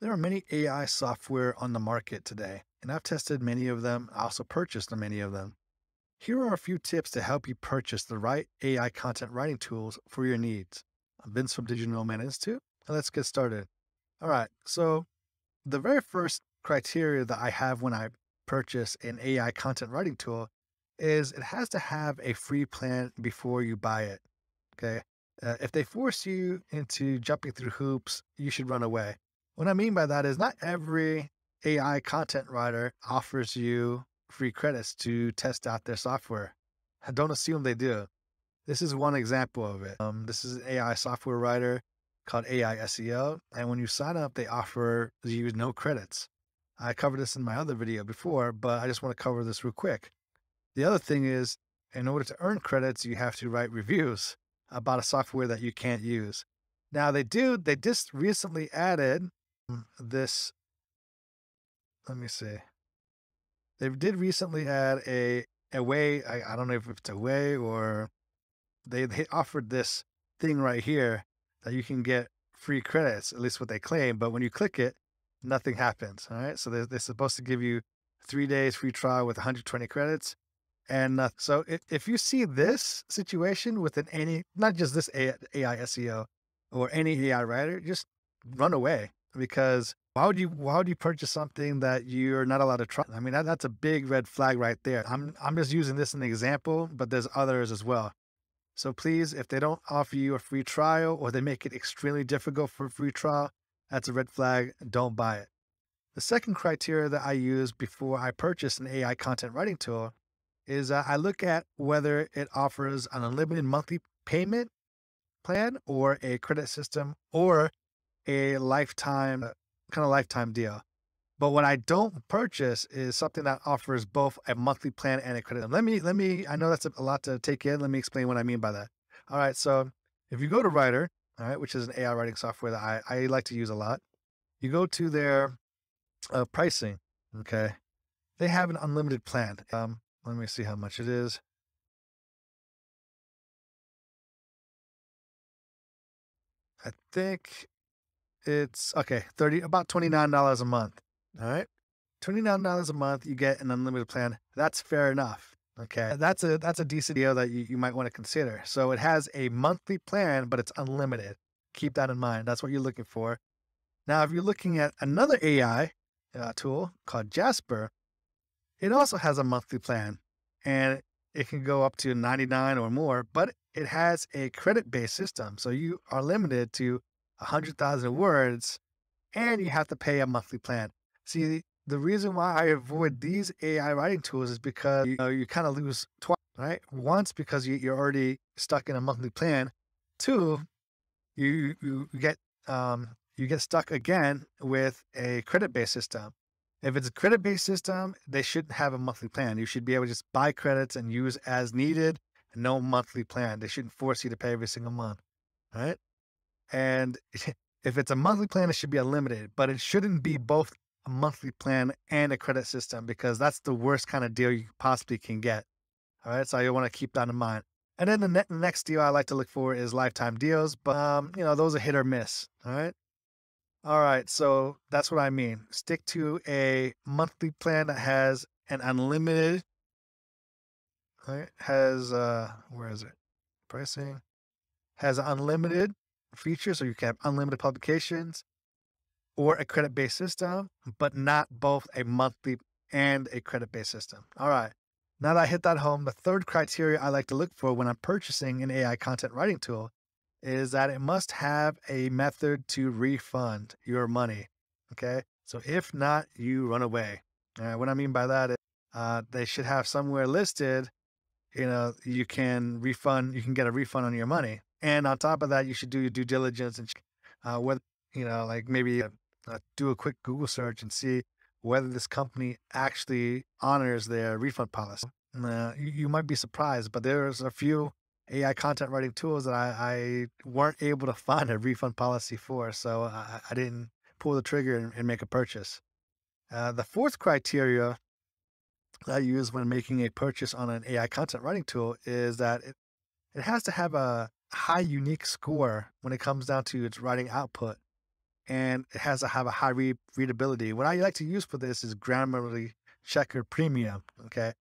There are many AI software on the market today, and I've tested many of them. I also purchased many of them. Here are a few tips to help you purchase the right AI content writing tools for your needs. I'm Vince from Digital Nomad Institute, and let's get started. All right, so the very first criteria that I have when I purchase an AI content writing tool is it has to have a free plan before you buy it. Okay. If they force you into jumping through hoops, you should run away. What I mean by that is not every AI content writer offers you free credits to test out their software. Don't assume they do. This is one example of it. This is an AI software writer called AI SEO. And when you sign up, they offer you no credits. I covered this in my other video before, but I just want to cover this real quick. The other thing is, in order to earn credits, you have to write reviews about a software that you can't use. Now they just recently added this, let me see. They did recently add a way, I don't know if it's a way or they offered this thing right here that you can get free credits, at least what they claim. But when you click it, nothing happens. All right. So they're supposed to give you 3 days free trial with 120 credits. And so if you see this situation within any, not just this AI SEO or any AI writer, just run away because why would you purchase something that you're not allowed to try? I mean, that's a big red flag right there. I'm just using this as an example, but there's others as well. So please, if they don't offer you a free trial or they make it extremely difficult for a free trial, that's a red flag. Don't buy it. The second criteria that I use before I purchase an AI content writing tool is I look at whether it offers an unlimited monthly payment plan or a credit system or a lifetime kind of lifetime deal. But what I don't purchase is something that offers both a monthly plan and a credit. I know that's a lot to take in. Let me explain what I mean by that. All right. So if you go to Writer, all right, which is an AI writing software that I like to use a lot, you go to their pricing. Okay. They have an unlimited plan. Let me see how much it is. I think it's okay, about $29 a month. All right. $29 a month, you get an unlimited plan. That's fair enough. Okay. That's a decent deal that you might want to consider. So it has a monthly plan, but it's unlimited. Keep that in mind. That's what you're looking for. Now, if you're looking at another AI tool called Jasper, it also has a monthly plan and it can go up to 99 or more, but it has a credit-based system. So you are limited to 100,000 words and you have to pay a monthly plan. See, the reason why I avoid these AI writing tools is because you kind of lose twice, right? Once, because you're already stuck in a monthly plan. Two, you get stuck again with a credit-based system. If it's a credit-based system, they shouldn't have a monthly plan. You should be able to just buy credits and use as needed, and no monthly plan. They shouldn't force you to pay every single month, right? And if it's a monthly plan, it should be unlimited, but it shouldn't be both a monthly plan and a credit system because that's the worst kind of deal you possibly can get. All right. So you want to keep that in mind. And then the next deal I like to look for is lifetime deals, but those are hit or miss. All right. All right. So that's what I mean. Stick to a monthly plan that has an unlimited, right? Where is it? Pricing has an unlimited feature. So you can have unlimited publications or a credit-based system, but not both a monthly and a credit-based system. All right. Now that I hit that home, the third criteria I like to look for when I'm purchasing an AI content writing tool is that it must have a method to refund your money. Okay. So if not, you run away. All right. What I mean by that is they should have somewhere listed, you can get a refund on your money. And on top of that, you should do your due diligence and whether, like maybe do a quick Google search and see whether this company actually honors their refund policy. You might be surprised, but there's a few AI content writing tools that I weren't able to find a refund policy for, so I didn't pull the trigger and make a purchase. The fourth criteria I use when making a purchase on an AI content writing tool is that it has to have a high unique score when it comes down to its writing output. and it has to have a high readability. What I like to use for this is Grammarly Checker Premium. Okay.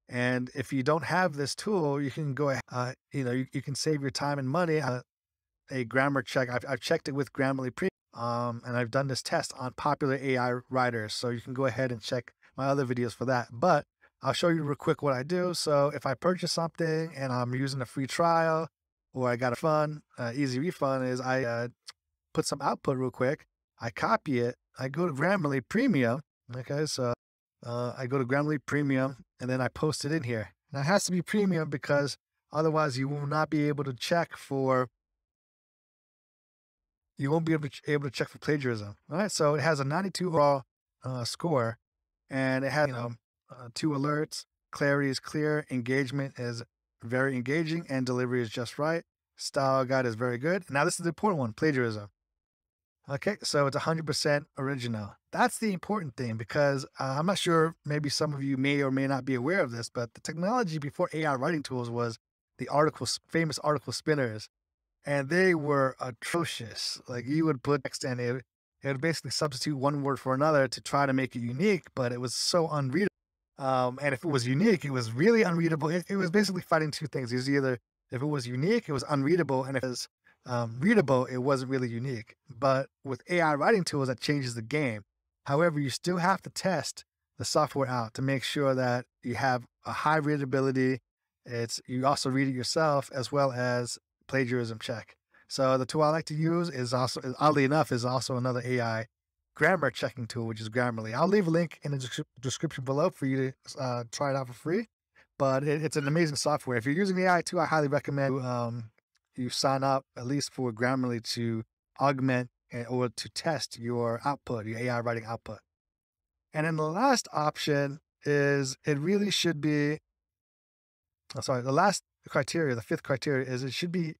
And if you don't have this tool, you can go ahead, you can save your time and money. A grammar check. I've checked it with Grammarly Premium, and I've done this test on popular AI writers. So you can go ahead and check my other videos for that. But I'll show you real quick what I do. So if I purchase something and I'm using a free trial or I got a refund, easy refund is I put some output real quick. I copy it. I go to Grammarly Premium. Okay, so I go to Grammarly Premium and then I post it in here. Now it has to be premium because otherwise you will not be able to check for you won't be able to check for plagiarism. All right, so it has a 92 overall score, and it has 2 alerts. Clarity is clear, engagement is very engaging, and delivery is just right. Style guide is very good. Now this is the important one: plagiarism. Okay, so it's 100% original. That's the important thing because I'm not sure. Maybe some of you may or may not be aware of this, but the technology before AI writing tools was the famous article spinners, and they were atrocious. Like you would put text and it would basically substitute one word for another to try to make it unique, but it was so unreadable. And if it was unique, it was really unreadable. It was basically fighting two things. It was either if it was unique, it was unreadable, and if it was readable, it wasn't really unique. But with AI writing tools, that changes the game. However, you still have to test the software out to make sure that you have a high readability. You also read it yourself as well as plagiarism check. So the tool I like to use is also, oddly enough, is also another AI grammar checking tool, which is Grammarly. I'll leave a link in the description below for you to try it out for free. But it's an amazing software. If you're using AI too, I highly recommend you sign up at least for Grammarly to augment or to test your output, your AI writing output. And then the last option is it really should be, the last criteria, the 5th criteria is it should be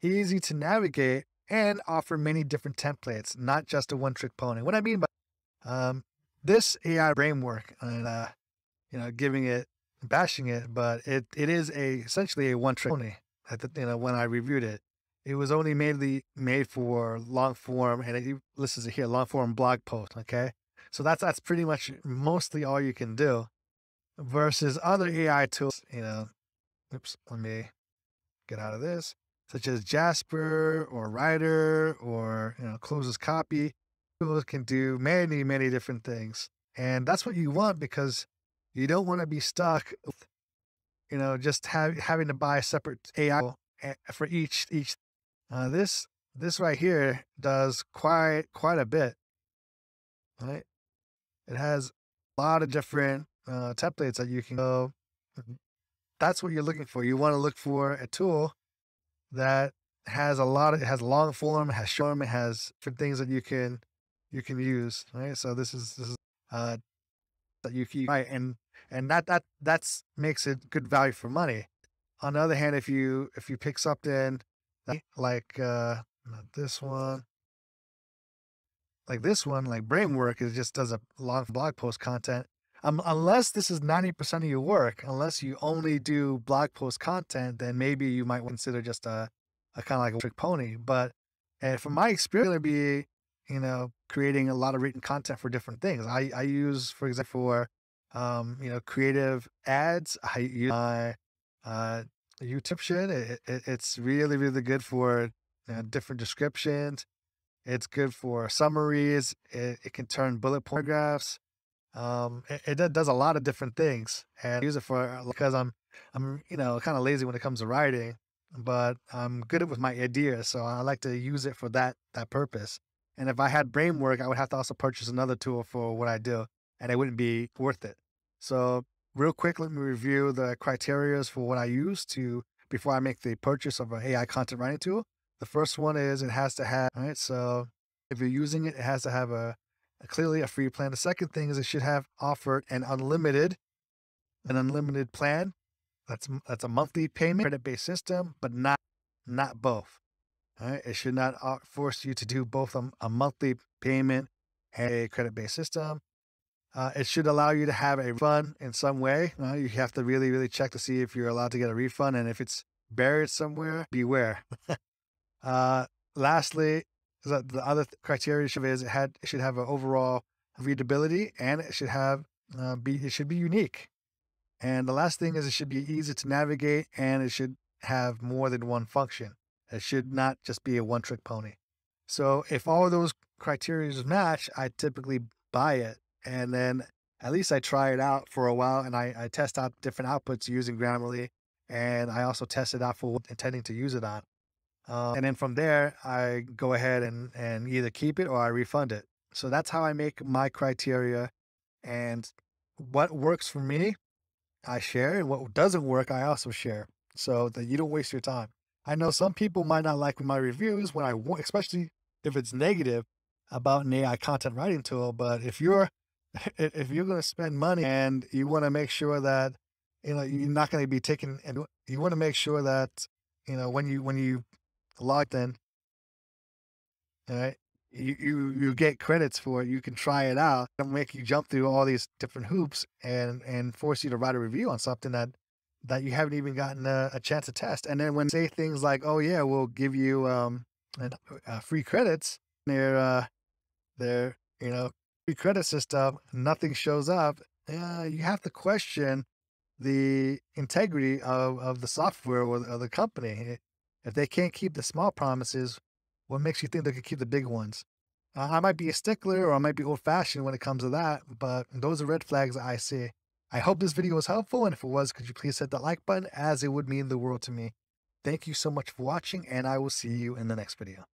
easy to navigate and offer many different templates, not just a one-trick pony. What I mean by this AI framework, and bashing it, but it is essentially a one-trick pony. When I reviewed it, it was only mainly made for long form, and it lists it here, long form blog post. Okay, so that's pretty much mostly all you can do, versus other AI tools. Oops, let me get out of this, such as Jasper or Writer or Closes Copy. Tools can do many, many different things. And that's what you want because you don't want to be stuck with, just having to buy a separate AI for each. This right here does quite a bit, right? It has a lot of different templates that you can go. That's what you're looking for. You want to look for a tool that has it has long form, it has short form, it has different things that you can use, right? So this is that you can write, and that's makes it good value for money. On the other hand, if you pick something like this one, like Brainwork, it just does a long blog post content. Unless this is 90% of your work, unless you only do blog post content, then maybe you might consider just a kind of like a trick pony. But from my experience, it'll be, creating a lot of written content for different things. I use, for example, for, creative ads. I use my YouTube shit. It's really, really good for different descriptions. It's good for summaries. It can turn bullet point graphs. It does a lot of different things, and I use it for because I'm kind of lazy when it comes to writing, but I'm good with my ideas, so I like to use it for that purpose. And if I had Brainwork, I would have to also purchase another tool for what I do, and it wouldn't be worth it. So real quick, let me review the criterias for what I use before I make the purchase of an AI content writing tool. The first one is it has to have, all right, so if you're using it, it has to have clearly a free plan. The second thing is it should have offered an unlimited plan. That's a monthly payment credit-based system, but not both. All right, it should not force you to do both a monthly payment and a credit-based system. It should allow you to have a refund in some way. You have to really, really check to see if you're allowed to get a refund, and if it's buried somewhere, beware. Lastly, The other criteria is it should have an overall readability, and it should have it should be unique. And the last thing is it should be easy to navigate, and it should have more than one function. It should not just be a one trick pony. So if all of those criteria match, I typically buy it. And then at least I try it out for a while, and I test out different outputs using Grammarly. And I also test it out for what I'm intending to use it on. And then from there, I go ahead and either keep it or I refund it. So that's how I make my criteria. And what works for me, I share, and what doesn't work, I also share, so that you don't waste your time. I know some people might not like my reviews when especially if it's negative about an AI content writing tool. But if you're if you're going to spend money and you want to make sure that you're not going to be taking, and you want to make sure that when you logged in, all right, you get credits for it. You can try it out. Don't make you jump through all these different hoops and force you to write a review on something that you haven't even gotten a chance to test. And then when say things like, "Oh yeah, we'll give you free credits," their free credit system, nothing shows up. You have to question the integrity of the software or the company. If they can't keep the small promises, what makes you think they could keep the big ones? I might be a stickler or I might be old fashioned when it comes to that, but those are red flags I see. I hope this video was helpful. And if it was, could you please hit that like button, as it would mean the world to me. Thank you so much for watching, and I will see you in the next video.